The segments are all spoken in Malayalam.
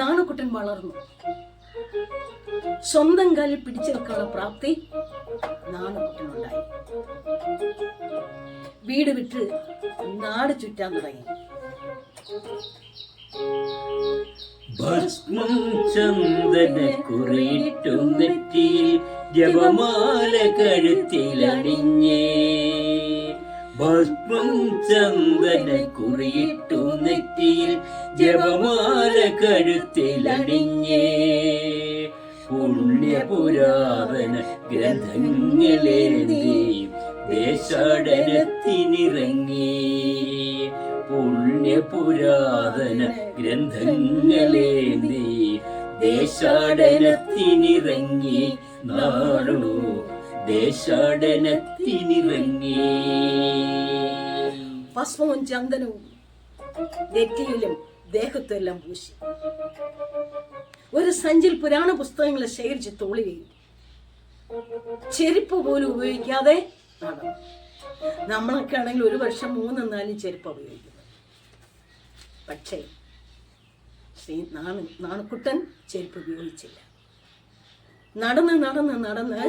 നാണുക്കുട്ടൻ വളർന്നു. സ്വന്തം കാലിൽ പിടിച്ചെടുക്കാനുള്ള പ്രാപ്തി നാണുക്കുട്ടനുണ്ടായി. വീട് വിട്ട് നാട് ചുറ്റാൻ തുടങ്ങി. ഭസ്മം ചന്ദന കുറിയിട്ടു നെറ്റിയിൽ ജപമാല കഴുത്തിലണിഞ്ഞേ. ഭസ്മം ചന്ദന കുറിയിട്ടു നെറ്റിയിൽ ജപമാല കഴുത്തിലണിഞ്ഞേ. പുണ്യപുരാതന ഗ്രന്ഥങ്ങളേന്തി ദേശാടനത്തിനിറങ്ങി. പുണ്യപുരാതന ഗ്രന്ഥങ്ങളേന്തി ദേശാടനത്തിനിറങ്ങി. നാടു ദേശാടനത്തിനിറങ്ങി. ഭസ്മവും ചന്ദനവും നെറ്റിയിലും ദേഹത്തെല്ലാം പൂശി ഒരു സഞ്ചിൽ പുരാണ പുസ്തകങ്ങളെ ശേഖരിച്ച് തോളുകയും ചെരുപ്പ് പോലും ഉപയോഗിക്കാതെ നടന്നു. നമ്മളൊക്കെ ആണെങ്കിൽ ഒരു വർഷം 3-4 ചെരുപ്പ് ഉപയോഗിക്കുന്നത്. പക്ഷേ നാണുക്കുട്ടൻ ചെരുപ്പ് ഉപയോഗിച്ചില്ല. നടന്ന് നടന്ന് നടന്ന്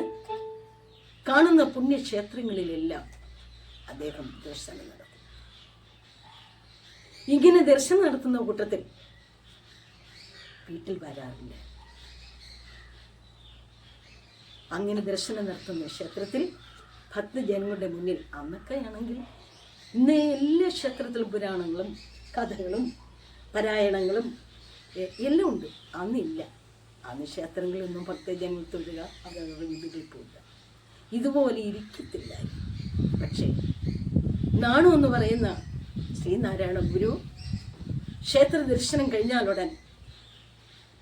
കാണുന്ന പുണ്യക്ഷേത്രങ്ങളിലെല്ലാം അദ്ദേഹം ദർശനം നടത്തി. ഇങ്ങനെ ദർശനം നടത്തുന്ന കൂട്ടത്തിൽ വീട്ടിൽ വരാറില്ല. അങ്ങനെ ദർശനം നടത്തുന്ന ക്ഷേത്രത്തിൽ ഭക്തജനങ്ങളുടെ മുന്നിൽ അന്നൊക്കെ ആണെങ്കിൽ ഇന്ന് എല്ലാ ക്ഷേത്രത്തിലും പുരാണങ്ങളും കഥകളും പാരായണങ്ങളും എല്ലാം ഉണ്ട്. അന്നില്ല. അന്ന് ക്ഷേത്രങ്ങളിലൊന്നും ഭക്തജനങ്ങൾ തൊഴുക അവരുടെ വീടുകളിൽ പോയില്ല. ഇതുപോലെ ഇരിക്കത്തില്ല. പക്ഷേ നാണു എന്ന് പറയുന്ന ശ്രീനാരായണ ഗുരു ക്ഷേത്ര ദർശനം കഴിഞ്ഞാലുടൻ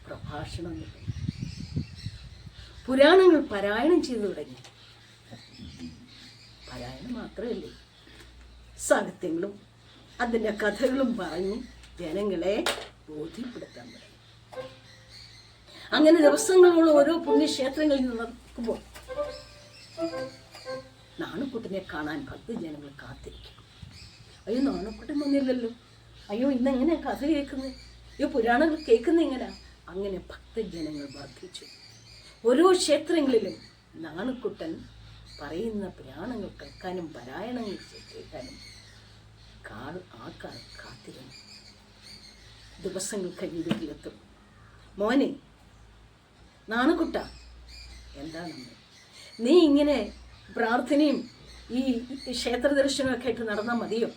പ്രഭാഷണം തുടങ്ങി. പുരാണങ്ങൾ പാരായണം ചെയ്തു തുടങ്ങി. പാരായണം മാത്രമല്ലേ, സാഹിത്യങ്ങളും അതിൻ്റെ കഥകളും പറഞ്ഞ് ജനങ്ങളെ ബോധ്യപ്പെടുത്താൻ തുടങ്ങി. അങ്ങനെ ദിവസങ്ങളോളം ഓരോ പുണ്യക്ഷേത്രങ്ങളിൽ നിന്ന് നടക്കുമ്പോൾ നാണുക്കുട്ടനെ കാണാൻ ഭക്തജനങ്ങൾ കാത്തിരിക്കും. അയ്യോ, നാണുക്കുട്ടൻ വന്നില്ലല്ലോ, അയ്യോ ഇന്നെങ്ങനെ കഥ കേൾക്കുന്നത്, അയ്യോ പുരാണങ്ങൾ കേൾക്കുന്ന എങ്ങനെയാ. അങ്ങനെ ഭക്തജനങ്ങൾ വർദ്ധിച്ചു. ഓരോ ക്ഷേത്രങ്ങളിലും നാണുക്കുട്ടൻ പറയുന്ന പുരാണങ്ങൾ കേൾക്കാനും പാരായണങ്ങൾ കേൾക്കാനും ആൾക്കാർ കാത്തിരുന്നു. ദിവസങ്ങൾ കഴിഞ്ഞ് വീട്ടിലെത്തും. മോനെ നാണുക്കുട്ട, എന്താണ് നീ ഇങ്ങനെ പ്രാർത്ഥനയും ഈ ക്ഷേത്ര ദർശനമൊക്കെ ആയിട്ട് നടന്നാൽ മതിയോ?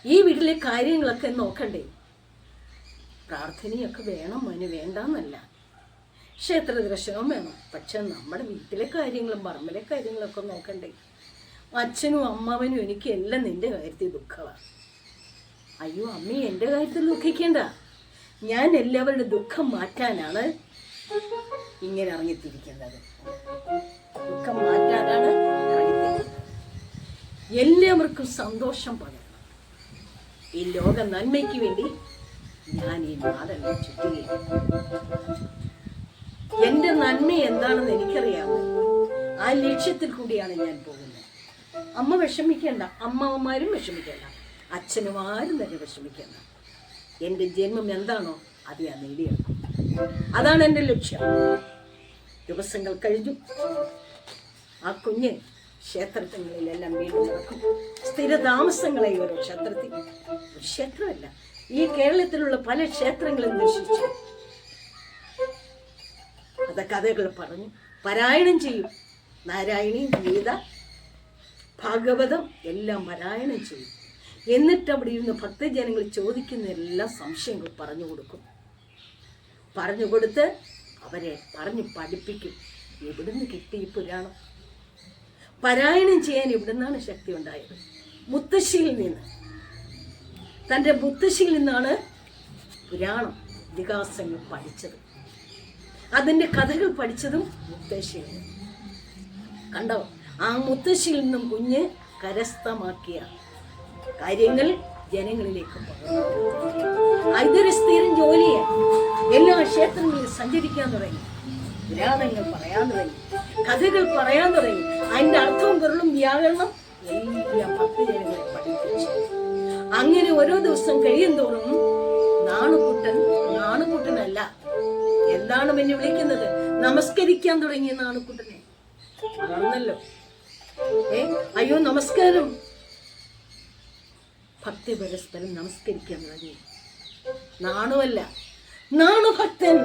ഈ വീട്ടിലെ കാര്യങ്ങളൊക്കെ നോക്കണ്ടേ? പ്രാർത്ഥനയൊക്കെ വേണം മോന്, വേണ്ടെന്നല്ല, ക്ഷേത്ര ദർശനവും വേണം. പക്ഷെ നമ്മുടെ വീട്ടിലെ കാര്യങ്ങളും പറമ്പിലെ കാര്യങ്ങളൊക്കെ നോക്കണ്ടേ? അച്ഛനും അമ്മാവനും എനിക്ക് എല്ലാം നിന്റെ കാര്യത്തിൽ ദുഃഖമാണ്. അയ്യോ അമ്മി, എൻ്റെ കാര്യത്തിൽ ദുഃഖിക്കേണ്ട, ഞാൻ എല്ലാവരുടെ ദുഃഖം മാറ്റാനാണ് ഇങ്ങനെ ഇറങ്ങിത്തിരിക്കുന്നത്. ദുഃഖം മാറ്റാനാണ് ഇറങ്ങിത്തിരിക്കുന്നത്. എല്ലാവർക്കും സന്തോഷം പകരണം. ഈ ലോക നന്മയ്ക്ക് വേണ്ടി ഞാൻ ഈ നാടെല്ലാം ചുറ്റുകയാണ്. എൻ്റെ നന്മ എന്താണെന്ന് എനിക്കറിയാമോ? ആ ലക്ഷ്യത്തിൽ കൂടിയാണ് ഞാൻ പോകുന്നത്. അമ്മ വിഷമിക്കേണ്ട, അമ്മമാരും വിഷമിക്കേണ്ട, അച്ഛനും ആരും തന്നെ വിഷമിക്കേണ്ട. എൻ്റെ ജന്മം എന്താണോ അത് ഞാൻ നേടിയെടുക്കും. അതാണ് എൻ്റെ ലക്ഷ്യം. ദിവസങ്ങൾ കഴിഞ്ഞു. ആ കുഞ്ഞ് ക്ഷേത്രങ്ങളിലെല്ലാം വീണ്ടും നടക്കും. സ്ഥിരതാമസങ്ങളായി ഓരോ ക്ഷേത്രത്തിൽ. ഒരു ക്ഷേത്രമല്ല, ഈ കേരളത്തിലുള്ള പല ക്ഷേത്രങ്ങളും ദർശിച്ചു. അത് കഥകൾ പറഞ്ഞു പാരായണം ചെയ്യും. നാരായണി, ഗീത, ഭാഗവതം എല്ലാം പാരായണം ചെയ്യും. എന്നിട്ട് അവിടെ ഇരുന്ന് ഭക്തജനങ്ങൾ ചോദിക്കുന്ന എല്ലാ സംശയങ്ങൾ പറഞ്ഞു കൊടുക്കും. പറഞ്ഞു കൊടുത്ത് അവരെ പറഞ്ഞു പഠിപ്പിക്കും. എവിടുന്ന് കിട്ടി ഈ പുരാണം? പാരായണം ചെയ്യാൻ എവിടുന്നാണ് ശക്തി ഉണ്ടായത്? മുത്തശ്ശിയിൽ നിന്ന്. തൻ്റെ മുത്തശ്ശിയിൽ നിന്നാണ് പുരാണം ഇതിഹാസങ്ങൾ പഠിച്ചത്. അതിൻ്റെ കഥകൾ പഠിച്ചതും മുത്തശ്ശിയിൽ നിന്ന്. കണ്ടോ, ആ മുത്തശ്ശിയിൽ നിന്നും കുഞ്ഞ് കരസ്ഥമാക്കിയ കാര്യങ്ങൾ ജനങ്ങളിലേക്ക് പകർന്നു. ഇതൊരു സ്ഥിരം ജോലിയാണ്. എല്ലാ ക്ഷേത്രങ്ങളിലും സഞ്ചരിക്കാൻ തുടങ്ങി, പുരാണങ്ങൾ പറയാൻ തുടങ്ങി, കഥകൾ പറയാൻ തുടങ്ങി. അതിൻ്റെ അർത്ഥവും പൊരുളും വ്യാകരണം എല്ലാം ഭക്തജനങ്ങളെ പഠിപ്പിച്ചു. അങ്ങനെ ഓരോ ദിവസം കഴിയും തോറും നാണുക്കുട്ടൻ എന്നെ വിളിക്കുന്നത്. നമസ്കരിക്കാൻ തുടങ്ങിയ നാണുക്കുട്ടനെ വളർന്നല്ലോ. അയ്യോ നമസ്കാരം. ഭക്തി പരസ്പരം നമസ്കരിക്കാൻ തുടങ്ങി. നാണുവല്ല, നാണുഭക്തൻ.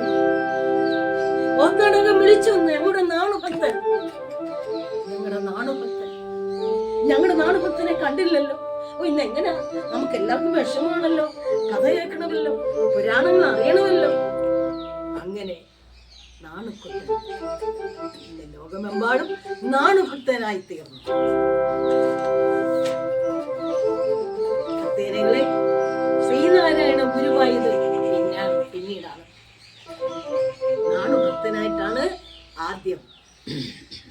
ഒന്നടങ്കം വിളിച്ചു, ഞങ്ങളുടെ നാണുഭക്തൻ, ഞങ്ങളുടെ നാണുഭക്തൻ. ഞങ്ങളുടെ നാണുഭക്തനെ കണ്ടില്ലല്ലോ. ഇന്ന് എങ്ങനെയാ? നമുക്ക് എല്ലാവർക്കും വിഷമമാണല്ലോ. കഥ കേൾക്കണമല്ലോ, പുരാണങ്ങൾ അറിയണമല്ലോ. അങ്ങനെ നാണുഭക്തൻ ഇന്ന് ലോകമെമ്പാടും നാണുഭക്തനായി തീർന്നു. ഭക്തജനങ്ങളെ, ശ്രീനാരായണ ഗുരുവായത് പിന്നീടാണ്. നാണുഭക്തനായിട്ടാണ് ആദ്യം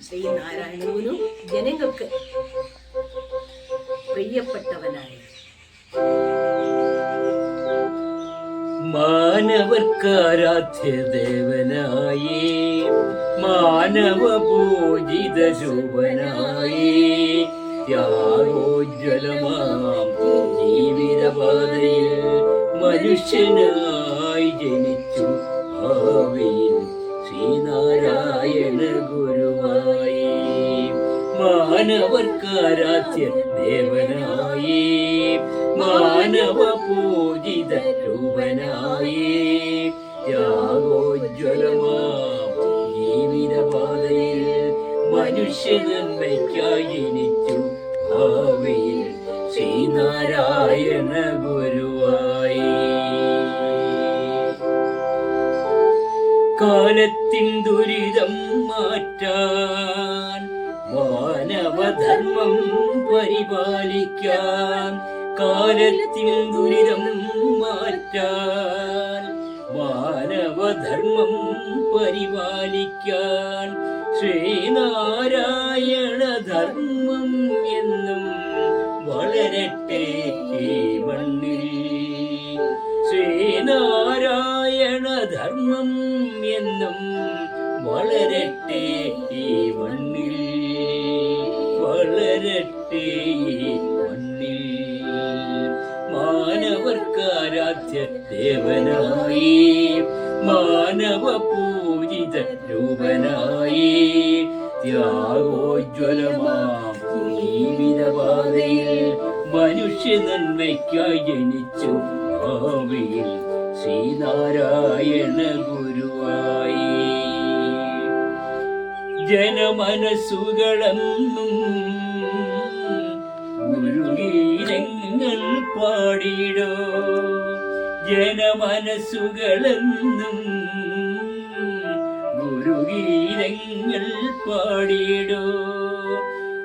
ശ്രീനാരായണ ഗുരു ജനങ്ങൾക്ക് പ്രിയപ്പെട്ടവനായി. മാനവർക്കാരാധ്യ ദേവനായി, മാനവ പൂജിത ശോഭനായി, ത്യാഗോജ്വലമാം ജീവിതപാതയിൽ മനുഷ്യനായി ജനിച്ചു ഭാവിയിൽ ശ്രീനാരായണ ഗുരുവായി. മാനവർക്കാരാധ്യ ദേവനായി, മാനവ പൂജിത രൂപനായി, ത്യാഗോജ്വലമാം ജീവിതപാതയിൽ മനുഷ്യനന്മയ്ക്കായി ജനിച്ചു ഭാവിയിൽ ശ്രീനാരായണ ഗുരുവായി. കാലത്തിൻ ദുരിതം മാറ്റാൻ, മാനവധർമ്മം പരിപാലിക്കാൻ, കാലത്തിൻ ദുരിതം മാറ്റാൻ, മാനവധർമ്മം പരിപാലിക്കാൻ, ശ്രീനാരായണ ധർമ്മം എന്നും വളരട്ടെ ഈ മണ്ണിൽ. ശ്രീനാരായണ ധർമ്മം എന്നും വളരട്ടെ ഈ മണ്ണിൽ, വളരട്ടെ ഈ മണ്ണിൽ. മാനവർക്കാരാധ്യ ദേവനായി, മാനവ പൂജിത രൂപനായി, ത്യാഗോജ്വലമാം ജീവിതപാതയിൽ മനുഷ്യ നന്മയ്ക്കായി ജനിച്ചു ഭാവിയിൽ ശ്രീനാരായണ ഗുരുവായി. ജനമനസ്സുകളെന്നും ഗുരുഗീതങ്ങൾ പാടിടോ, ജനമനസ്സുകളെന്നും ഗുരുഗീതങ്ങൾ പാടിടോ.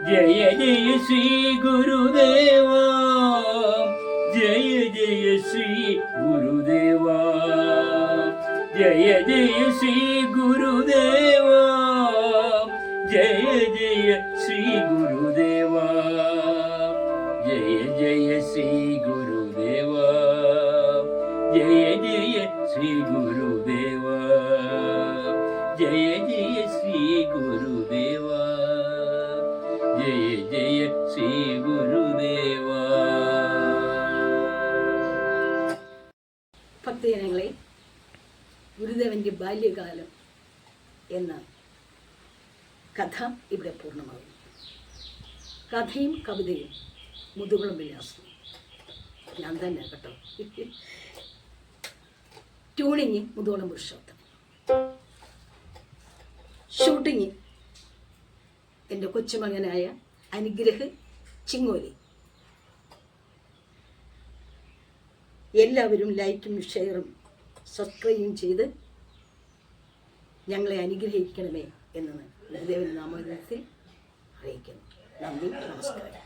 ജയ ജയ ശ്രീ ഗുരുദേവ, ജയ ജയ ശ്രീ ഗുരുദേവ, ജയ ജയ ശ്രീ ഗുരുദേവ, ജയ ജയ ശ്രീ ഗുരുദേവ, ജയ ജയ ശ്രീ ഗുരുദേവ, ജയ ജയ ശ്രീ ഗുരുദേവ, ജയ ജയ ശ്രീ ഗുരുദേവ, ജയ ജയ ശ്രീ ഗുരുദേവ. ഭക്തജനങ്ങളെ, ഗുരുദേവന്റെ ബാല്യകാലം എന്ന കഥ ഇവിടെ പൂർണ്ണമാകും. കഥയും കവിതയും മുതുകുളം വിലാസം ഞാൻ തന്നെ കേട്ടോ. ട്യൂണിങ് മുതുകുളം പുരുഷോത്തം, ഷൂട്ടിങ് എൻ്റെ കൊച്ചുമകനായ അനുഗ്രഹ് ചിങ്ങോലി. എല്ലാവരും ലൈക്കും ഷെയറും സബ്സ്ക്രൈബും ചെയ്ത് ഞങ്ങളെ അനുഗ്രഹിക്കണമേ എന്ന് ഗുരുദേവൻ നാമത്തിൽ അറിയിക്കുന്നു. നന്ദി, നമസ്കാരം.